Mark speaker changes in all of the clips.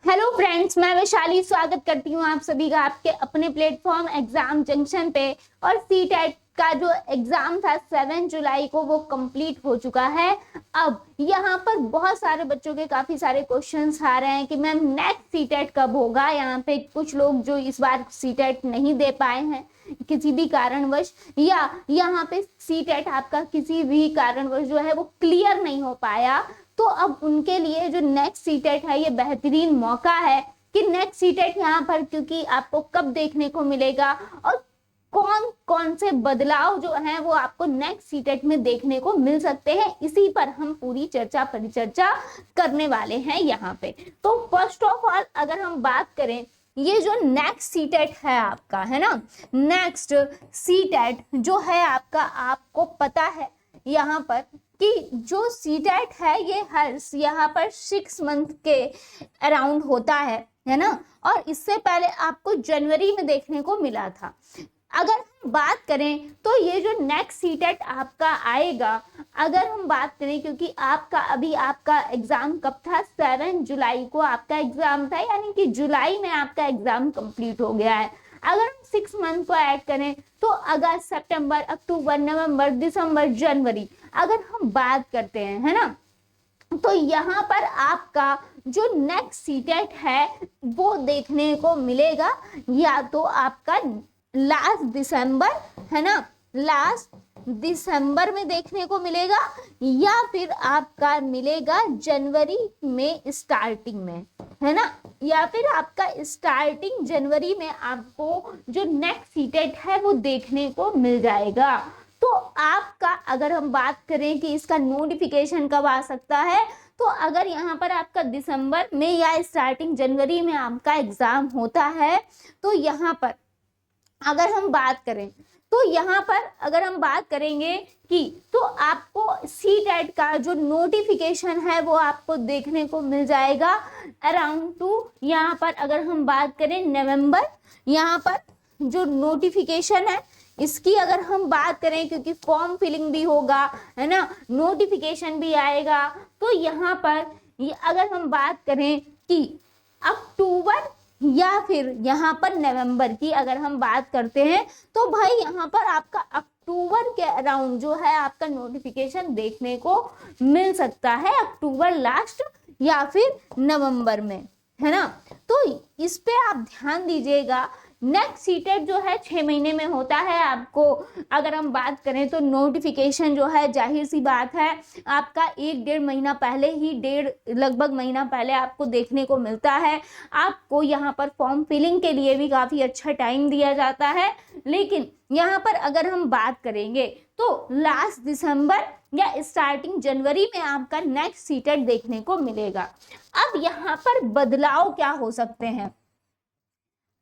Speaker 1: Hello friends, मैं वैशाली स्वागत करती हूँ आप सभी का आपके अपने प्लेटफॉर्म एग्जाम जंक्शन पे। और सीटेट का जो एग्जाम था 7 जुलाई को वो कंप्लीट हो चुका है। अब यहाँ पर बहुत सारे बच्चों के काफी सारे क्वेश्चंस आ रहे हैं कि मैम नेक्स्ट सीटेट कब होगा। यहाँ पे कुछ लोग जो इस बार सीटेट नहीं दे पाए हैं किसी भी कारणवश, या यहाँ पे सीटेट आपका किसी भी कारणवश जो है वो क्लियर नहीं हो पाया, तो अब उनके लिए जो नेक्स्ट सीटेट है ये बेहतरीन मौका है कि नेक्स्ट सीटेट यहाँ पर क्योंकि आपको कब देखने को मिलेगा और कौन कौन से बदलाव जो हैं वो आपको नेक्स्ट सीटेट में देखने को मिल सकते हैं, इसी पर हम पूरी चर्चा परिचर्चा करने वाले हैं यहाँ पे। तो फर्स्ट ऑफ ऑल अगर हम बात करें, ये जो नेक्स्ट सीटेट है आपका, है ना, नेक्स्ट सीटेट जो है आपका, आपको पता है यहाँ पर कि जो सीटेट है ये हर यहाँ पर 6 मंथ के अराउंड होता है ना। और इससे पहले आपको जनवरी में देखने को मिला था। अगर हम बात करें तो ये जो नेक्स्ट सीटेट आपका आएगा, अगर हम बात करें क्योंकि आपका एग्जाम कब था, 7 जुलाई को आपका एग्जाम था, यानी कि जुलाई में आपका एग्जाम कंप्लीट हो गया है। अगर हम 6 मंथ को ऐड करें तो अगस्त, सितंबर, अक्टूबर, नवंबर, दिसंबर, जनवरी अगर हम बात करते हैं, है ना, तो यहाँ पर आपका जो नेक्स्ट सीटेट है वो देखने को मिलेगा या तो आपका लास्ट दिसंबर, है ना, लास्ट दिसंबर में देखने को मिलेगा, या फिर आपका मिलेगा जनवरी में स्टार्टिंग में, है ना, या फिर आपका स्टार्टिंग जनवरी में आपको जो नेक्स्ट सीटेट है वो देखने को मिल जाएगा। तो आपका अगर हम बात करें कि इसका नोटिफिकेशन कब आ सकता है, तो अगर यहाँ पर आपका दिसंबर में या स्टार्टिंग जनवरी में आपका एग्जाम होता है, तो यहाँ पर अगर हम बात करें तो यहाँ पर अगर हम बात करेंगे कि तो आपको सीटेट का जो नोटिफिकेशन है वो आपको देखने को मिल जाएगा अराउंड टू, यहाँ पर अगर हम बात करें नवंबर, यहाँ पर जो नोटिफिकेशन है इसकी अगर हम बात करें क्योंकि फॉर्म फिलिंग भी होगा, है ना, नोटिफिकेशन भी आएगा, तो यहाँ पर अगर हम बात करें कि अक्टूबर या फिर यहाँ पर नवंबर की अगर हम बात करते हैं, तो भाई यहाँ पर आपका अक्टूबर के अराउंड जो है आपका नोटिफिकेशन देखने को मिल सकता है, अक्टूबर लास्ट या फिर नवंबर में, है ना। तो इस पे आप ध्यान दीजिएगा। नेक्स्ट सीटेट जो है 6 महीने में होता है। आपको अगर हम बात करें तो नोटिफिकेशन जो है जाहिर सी बात है आपका 1-1.5 महीना पहले ही, लगभग महीना पहले आपको देखने को मिलता है। आपको यहाँ पर फॉर्म फिलिंग के लिए भी काफ़ी अच्छा टाइम दिया जाता है, लेकिन यहाँ पर अगर हम बात करेंगे तो लास्ट दिसंबर या स्टार्टिंग जनवरी में आपका नेक्स्ट सीटेट देखने को मिलेगा। अब यहाँ पर बदलाव क्या हो सकते हैं,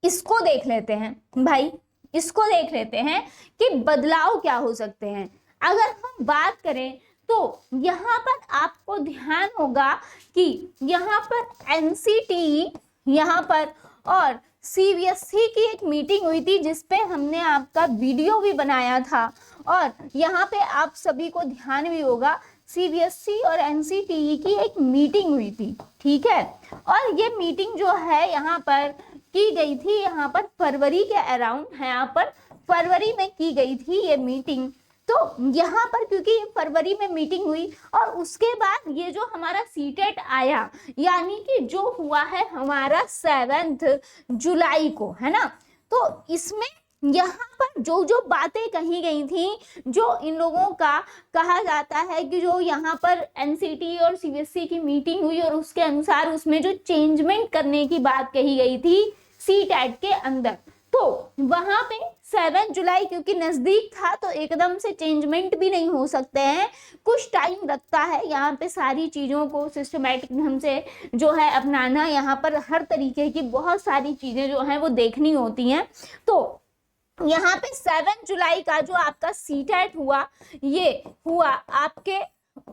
Speaker 1: इसको देख लेते हैं भाई, इसको देख लेते हैं कि बदलाव क्या हो सकते हैं। अगर हम बात करें तो यहाँ पर आपको ध्यान होगा कि यहाँ पर एनसीटी यहाँ पर और सीबीएसई की एक मीटिंग हुई थी जिसपे हमने आपका वीडियो भी बनाया था, और यहाँ पे आप सभी को ध्यान भी होगा सीबीएसई और एनसीटी की एक मीटिंग हुई थी, ठीक है। और ये मीटिंग जो है यहाँ पर की गई थी, यहाँ पर फरवरी के अराउंड है, यहाँ पर फरवरी में की गई थी ये मीटिंग। तो यहाँ पर क्योंकि फरवरी में मीटिंग हुई और उसके बाद ये जो हमारा सीटेट आया, यानी कि जो हुआ है हमारा 7 जुलाई को, है ना, तो इसमें यहाँ पर जो जो बातें कही गई थी, जो इन लोगों का कहा जाता है कि जो यहाँ पर एनसीटी और सीबीएसई की मीटिंग हुई और उसके अनुसार उसमें जो चेंजमेंट करने की बात कही गई थी सीटेट के अंदर, तो वहां पे 7 जुलाई क्योंकि नजदीक था तो एकदम से चेंजमेंट भी नहीं हो सकते हैं, कुछ टाइम लगता है यहाँ पे सारी चीज़ों को सिस्टमेटिक ढंग से जो है अपनाना, यहाँ पर हर तरीके की बहुत सारी चीज़ें जो हैं वो देखनी होती हैं। तो यहाँ पे 7 जुलाई का जो आपका सीटेट हुआ, ये हुआ आपके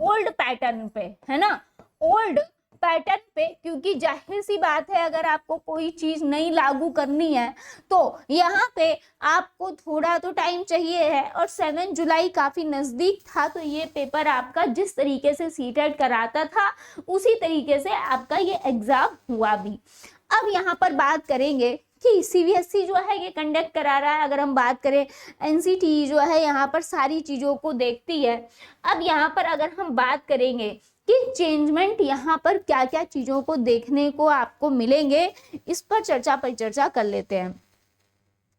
Speaker 1: ओल्ड पैटर्न पे, है ना, ओल्ड पैटर्न पे, क्योंकि जाहिर सी बात है अगर आपको कोई चीज नहीं लागू करनी है तो यहाँ पे आपको थोड़ा तो टाइम चाहिए है, और 7 जुलाई काफी नजदीक था, तो ये पेपर आपका जिस तरीके से सीटेट कराता था उसी तरीके से आपका ये एग्जाम हुआ भी। अब यहाँ पर बात करेंगे कि सीबीएसई जो है ये कंडक्ट करा रहा है। अगर हम बात करें एनसीटी जो है यहाँ पर सारी चीजों को देखती है। अब यहाँ पर अगर हम बात करेंगे कि चेंजमेंट यहाँ पर क्या क्या चीजों को देखने को आपको मिलेंगे, इस पर चर्चा कर लेते हैं।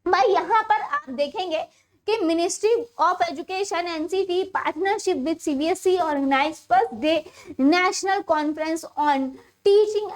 Speaker 1: भाई यहाँ पर आप देखेंगे कि ministry of education NCT partnership with CBSE organise first day national conference on teaching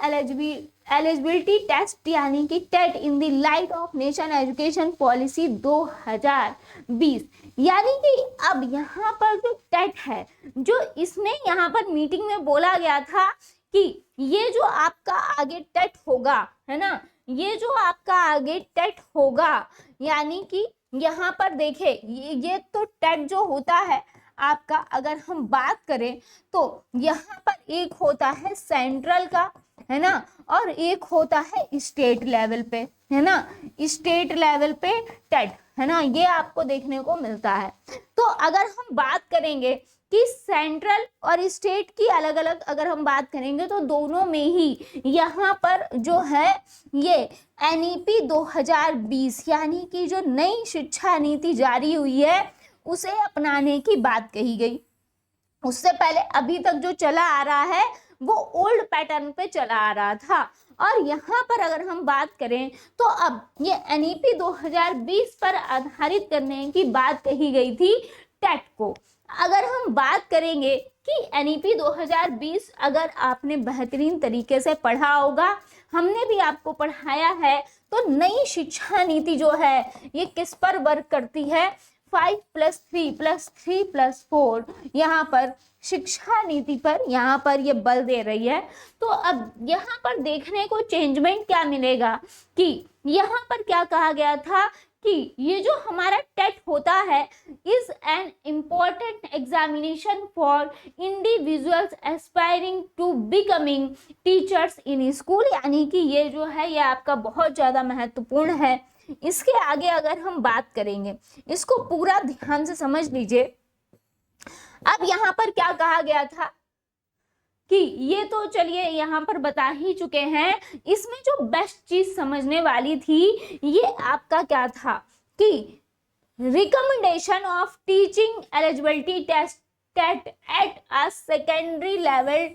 Speaker 1: eligibility test यानी कि TET in the light of nation education policy 2020। यानी कि अब यहाँ पर जो टेट है, जो इसमें यहाँ पर मीटिंग में बोला गया था कि ये जो आपका आगे टेट होगा, है ना, ये जो आपका आगे टेट होगा, यानी कि यहाँ पर देखे ये तो टेट जो होता है आपका, अगर हम बात करें तो यहाँ पर एक होता है सेंट्रल का, है ना, और एक होता है स्टेट लेवल पे, है ना, स्टेट लेवल पे टेट, है ना, ये आपको देखने को मिलता है। तो अगर हम बात करेंगे कि सेंट्रल और स्टेट की अलग अलग अगर हम बात करेंगे तो दोनों में ही यहाँ पर जो है ये एनईपी 2020 यानी कि जो नई शिक्षा नीति जारी हुई है उसे अपनाने की बात कही गई। उससे पहले अभी तक जो चला आ रहा है वो ओल्ड पैटर्न पे चला आ रहा था। और यहाँ पर अगर हम बात करें तो अब ये एनईपी 2020 पर आधारित करने की बात कही गई थी टेट को। अगर हम बात करेंगे कि एनईपी 2020 अगर आपने बेहतरीन तरीके से पढ़ा होगा, हमने भी आपको पढ़ाया है, तो नई शिक्षा नीति जो है ये किस पर वर्क करती है, 5+3+3+4 यहाँ पर शिक्षा नीति पर यहाँ पर ये बल दे रही है। तो अब यहाँ पर देखने को चेंजमेंट क्या मिलेगा कि यहाँ पर क्या कहा गया था कि ये जो हमारा टेट होता है is an important examination for individuals aspiring to becoming teachers in school, यानी कि ये जो है ये आपका बहुत ज़्यादा महत्वपूर्ण है। इसके आगे अगर हम बात करेंगे, इसको पूरा ध्यान से समझ लीजिए। अब यहाँ पर क्या कहा गया था कि ये तो चलिए यहाँ पर बता ही चुके हैं, इसमें जो बेस्ट चीज समझने वाली थी ये आपका क्या था कि recommendation of teaching eligibility test TET at a secondary level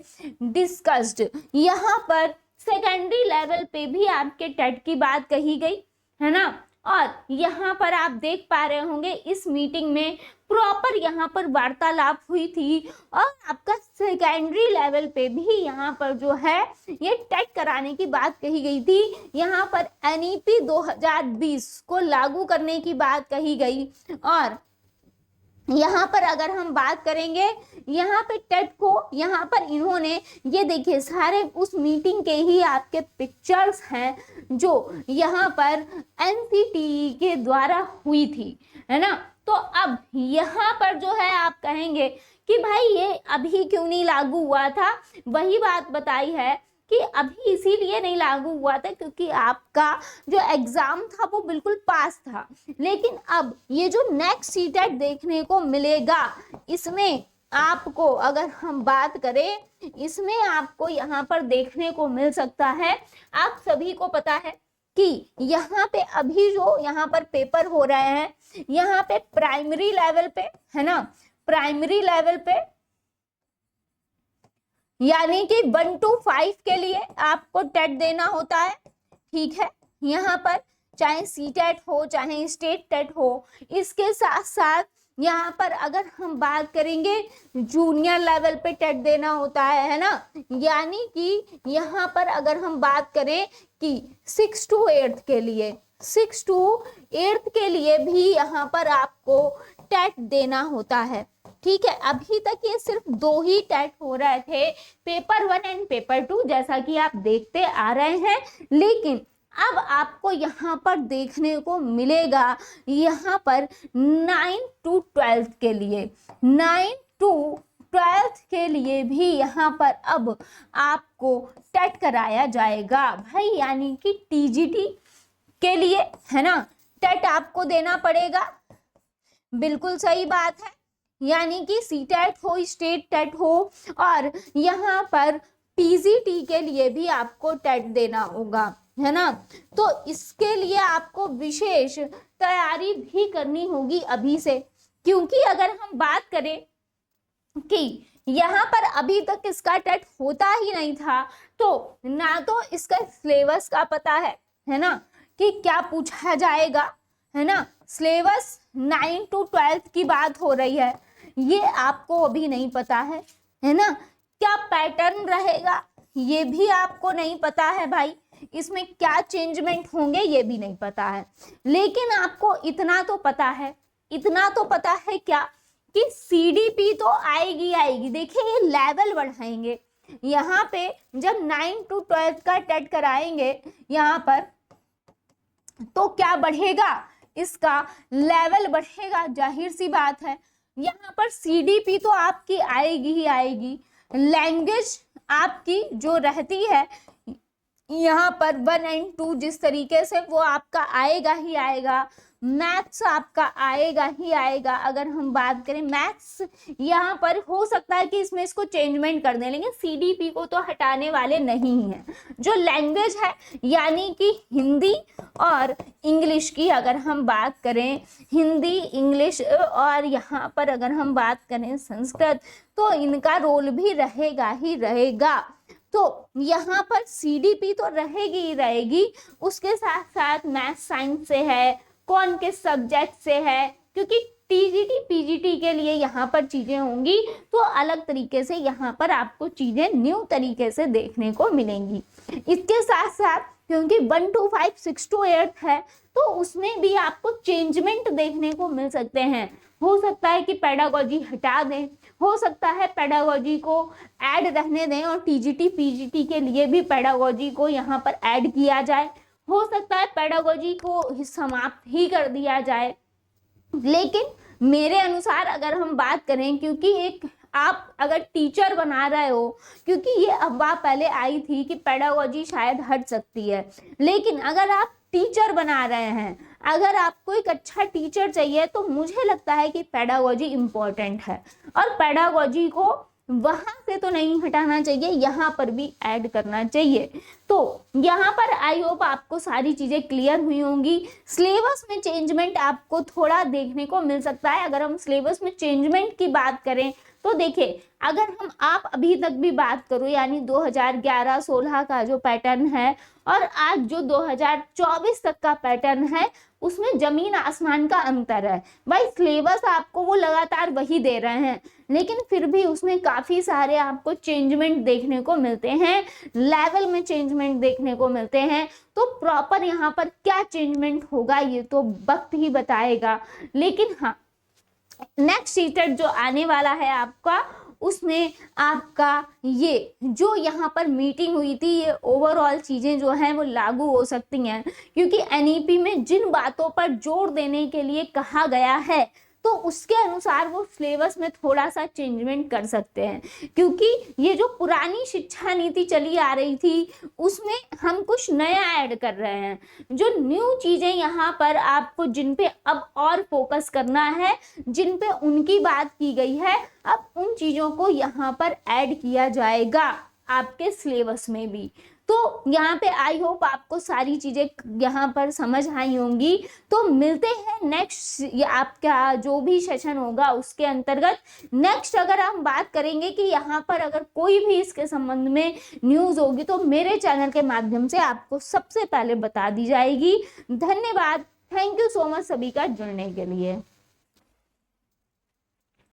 Speaker 1: discussed. यहाँ पर सेकेंडरी लेवल पे भी आपके टेट की बात कही गई, है ना। और यहाँ पर आप देख पा रहे होंगे इस मीटिंग में प्रॉपर यहाँ पर वार्तालाप हुई थी, और आपका सेकेंडरी लेवल पे भी यहाँ पर जो है ये टेट कराने की बात कही गई थी। यहाँ पर एनईपी 2020 को लागू करने की बात कही गई। और यहाँ पर अगर हम बात करेंगे यहाँ पे टेट को, यहाँ पर इन्होंने ये देखिए सारे उस मीटिंग के ही आपके पिक्चर्स हैं जो यहाँ पर एनसीटीई के द्वारा हुई थी, है ना। तो अब यहाँ पर जो है आप कहेंगे कि भाई ये अभी क्यों नहीं लागू हुआ था, वही बात बताई है कि अभी इसीलिए नहीं लागू हुआ था क्योंकि आपका जो एग्जाम था वो बिल्कुल पास था। लेकिन अब ये जो नेक्स्ट सीटेट देखने को मिलेगा, इसमें आपको अगर हम बात करें, इसमें आपको यहाँ पर देखने को मिल सकता है। आप सभी को पता है कि यहाँ पे अभी जो यहाँ पर पेपर हो रहे हैं, यहाँ पे प्राइमरी लेवल पे, है ना, प्राइमरी लेवल पे यानी कि 1 to 5 के लिए आपको टेट देना होता है, ठीक है। यहाँ पर चाहे सीटेट हो चाहे स्टेट टेट हो, इसके साथ साथ यहाँ पर अगर हम बात करेंगे जूनियर लेवल पे टेट देना होता है ना। यानी कि यहाँ पर अगर हम बात करें कि 6 to 8 के लिए, 6 to 8 के लिए भी यहाँ पर आपको टेट देना होता है, ठीक है। अभी तक ये सिर्फ 2 ही टेट हो रहे थे, पेपर 1 एंड पेपर 2, जैसा कि आप देखते आ रहे हैं। लेकिन अब आपको यहाँ पर देखने को मिलेगा यहाँ पर 9 to 12 के लिए, 9 to 12th के लिए भी यहाँ पर अब आपको टेट कराया जाएगा भाई, यानी कि टीजीटी के लिए, है ना, टेट आपको देना पड़ेगा। बिल्कुल सही बात है, यानी कि सीटेट हो, स्टेट टेट हो, और यहाँ पर पीजीटी के लिए भी आपको टेट देना होगा, है ना। तो इसके लिए आपको विशेष तैयारी भी करनी होगी अभी से, क्योंकि अगर हम बात करें कि यहाँ पर अभी तक इसका टेट होता ही नहीं था, तो ना तो इसका सिलेबस का पता है ना, कि क्या पूछा जाएगा, है ना। सिलेबस 9 to 12 की बात हो रही है, ये आपको अभी नहीं पता है ना। क्या पैटर्न रहेगा ये भी आपको नहीं पता है भाई, इसमें क्या चेंजमेंट होंगे ये भी नहीं पता है। लेकिन आपको इतना तो पता है क्या, कि सीडीपी तो आएगी। देखिए ये लेवल बढ़ाएंगे, यहाँ पे जब 9 to 12 का टेट कराएंगे यहाँ पर, तो क्या बढ़ेगा, इसका लेवल बढ़ेगा, जाहिर सी बात है। यहाँ पर सीडीपी तो आपकी आएगी ही आएगी, लैंग्वेज आपकी जो रहती है यहाँ पर 1 and 2 जिस तरीके से, वो आपका आएगा ही आएगा। मैथ्स आपका आएगा ही आएगा। अगर हम बात करें मैथ्स, यहाँ पर हो सकता है कि इसमें इसको चेंजमेंट कर दें, लेकिन सीडीपी को तो हटाने वाले नहीं हैं। जो लैंग्वेज है, यानी कि हिंदी और इंग्लिश की अगर हम बात करें, हिंदी, इंग्लिश, और यहाँ पर अगर हम बात करें संस्कृत, तो इनका रोल भी रहेगा ही रहेगा। तो यहाँ पर सीडीपी तो रहेगी ही रहेगी, उसके साथ साथ मैथ साइंस से है, कौन किस सब्जेक्ट से है, क्योंकि टीजीटी पीजीटी के लिए यहाँ पर चीजें होंगी, तो अलग तरीके से यहाँ पर आपको चीजें न्यू तरीके से देखने को मिलेंगी। इसके साथ साथ क्योंकि 1 to 5, 6 to 8 है, तो उसमें भी आपको चेंजमेंट देखने को मिल सकते हैं। हो सकता है कि पेडागोजी हटा दें, हो सकता है पेडागोजी को ऐड रहने दें, और टीजीटी पीजीटी के लिए भी पेडागोजी को यहाँ पर ऐड किया जाए। हो सकता है पेडागोजी को समाप्त ही कर दिया जाए। लेकिन मेरे अनुसार अगर हम बात करें, क्योंकि एक आप अगर टीचर बना रहे हो, क्योंकि ये अफवाह पहले आई थी कि पेडागोजी शायद हट सकती है, लेकिन अगर आप टीचर बना रहे हैं, अगर आपको एक अच्छा टीचर चाहिए, तो मुझे लगता है कि पेडागोजी इम्पोर्टेंट है, और पेडागोजी को वहां से तो नहीं हटाना चाहिए, यहाँ पर भी ऐड करना चाहिए। तो यहाँ पर आई होप आपको सारी चीजें क्लियर हुई होंगी। सिलेबस में चेंजमेंट आपको थोड़ा देखने को मिल सकता है। अगर हम सिलेबस में चेंजमेंट की बात करें, तो देखिए अगर आप अभी तक भी बात करो, यानी 2011-16 का जो पैटर्न है और आज जो 2024 तक का पैटर्न है, उसमें जमीन आसमान का अंतर है भाई। सिलेबस आपको वो लगातार वही दे रहे हैं, लेकिन फिर भी उसमें काफी सारे आपको चेंजमेंट देखने को मिलते हैं, लेवल में चेंजमेंट देखने को मिलते हैं। तो प्रॉपर यहाँ पर क्या चेंजमेंट होगा ये तो वक्त ही बताएगा। लेकिन हाँ, नेक्स्ट सीटेट जो आने वाला है आपका, उसमें आपका ये जो यहाँ पर मीटिंग हुई थी, ये ओवरऑल चीज़ें जो हैं वो लागू हो सकती हैं, क्योंकि एनईपी में जिन बातों पर जोर देने के लिए कहा गया है, तो उसके अनुसार वो सिलेबस में थोड़ा सा चेंजमेंट कर सकते हैं। क्योंकि ये जो पुरानी शिक्षा नीति चली आ रही थी, उसमें हम कुछ नया ऐड कर रहे हैं। जो न्यू चीज़ें यहाँ पर आपको, जिन पे अब और फोकस करना है, जिन पे उनकी बात की गई है, अब उन चीज़ों को यहाँ पर ऐड किया जाएगा आपके सिलेबस में भी। तो यहाँ पे आई होप आपको सारी चीज़ें यहाँ पर समझ आई होंगी। तो मिलते हैं नेक्स्ट आपका जो भी सेशन होगा उसके अंतर्गत। नेक्स्ट अगर हम बात करेंगे कि यहाँ पर अगर कोई भी इसके संबंध में न्यूज़ होगी, तो मेरे चैनल के माध्यम से आपको सबसे पहले बता दी जाएगी। धन्यवाद, थैंक यू सो मच सभी का जुड़ने के लिए।